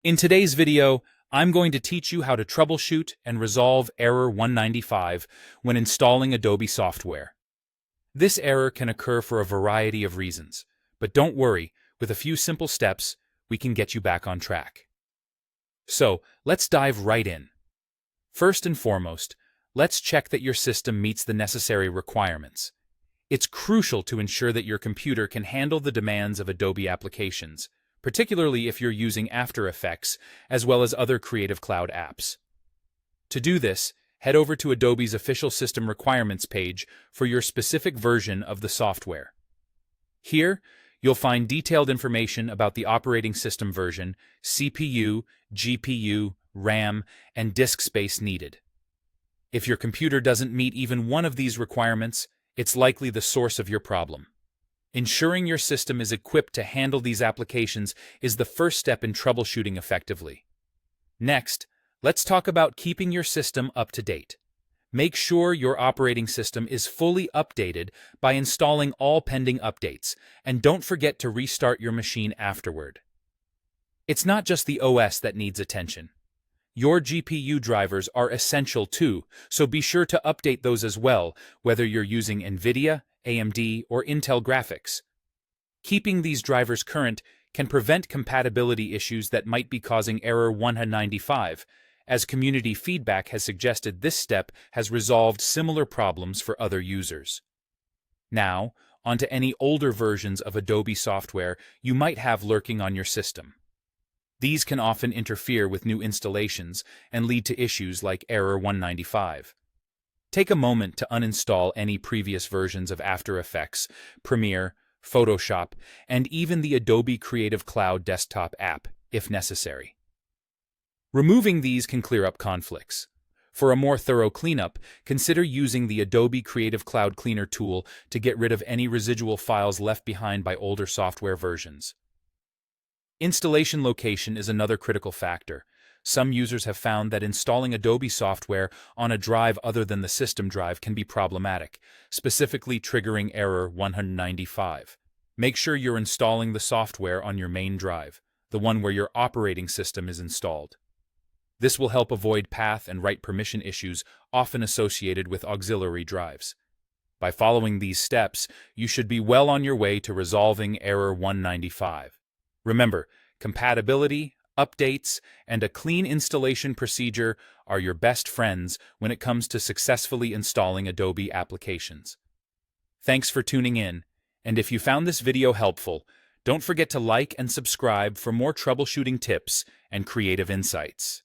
In today's video, I'm going to teach you how to troubleshoot and resolve error 195 when installing Adobe software. This error can occur for a variety of reasons, but don't worry, with a few simple steps, we can get you back on track. So, let's dive right in. First and foremost, let's check that your system meets the necessary requirements. It's crucial to ensure that your computer can handle the demands of Adobe applications, particularly if you're using After Effects as well as other Creative Cloud apps. To do this, head over to Adobe's official system requirements page for your specific version of the software. Here, you'll find detailed information about the operating system version, CPU, GPU, RAM, and disk space needed. If your computer doesn't meet even one of these requirements, it's likely the source of your problem. Ensuring your system is equipped to handle these applications is the first step in troubleshooting effectively. Next, let's talk about keeping your system up to date. Make sure your operating system is fully updated by installing all pending updates, and don't forget to restart your machine afterward. It's not just the OS that needs attention. Your GPU drivers are essential too, so be sure to update those as well, whether you're using NVIDIA, AMD, or Intel graphics. Keeping these drivers current can prevent compatibility issues that might be causing error 195, as community feedback has suggested this step has resolved similar problems for other users. Now, onto any older versions of Adobe software you might have lurking on your system. These can often interfere with new installations and lead to issues like error 195. Take a moment to uninstall any previous versions of After Effects, Premiere, Photoshop, and even the Adobe Creative Cloud desktop app, if necessary. Removing these can clear up conflicts. For a more thorough cleanup, consider using the Adobe Creative Cloud Cleaner tool to get rid of any residual files left behind by older software versions. Installation location is another critical factor. Some users have found that installing Adobe software on a drive other than the system drive can be problematic, specifically triggering error 195. Make sure you're installing the software on your main drive, the one where your operating system is installed. This will help avoid path and write permission issues often associated with auxiliary drives. By following these steps, you should be well on your way to resolving error 195. Remember, compatibility, updates, and a clean installation procedure are your best friends when it comes to successfully installing Adobe applications. Thanks for tuning in, and if you found this video helpful, don't forget to like and subscribe for more troubleshooting tips and creative insights.